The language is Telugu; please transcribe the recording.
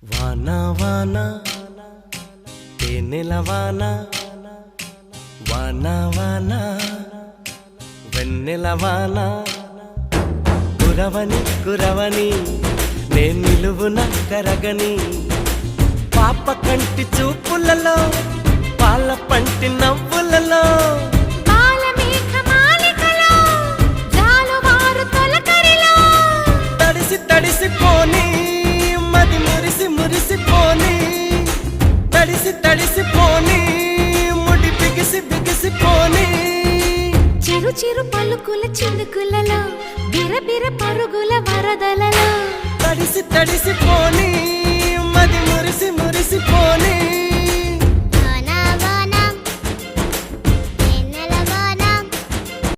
వానా వానా తేనెల వానా వానా వానా వెన్నెల వానా కురవని కురవని నే నిలువున కరగని పాప కంటి చూపులలో పాల పంటి నవ్వులలో తడిసి తడిసిపోని మది మురిసి మురిసిపోని తడిసి తడిసిపోని ముడి బిగిసి బిగిసిపోని చిరు చిరు పలుకుల చినుకులలో బిరబిర పరుగుల వరదలలో తడిసి తడిసిపోని మది మురిసి మురిసిపోని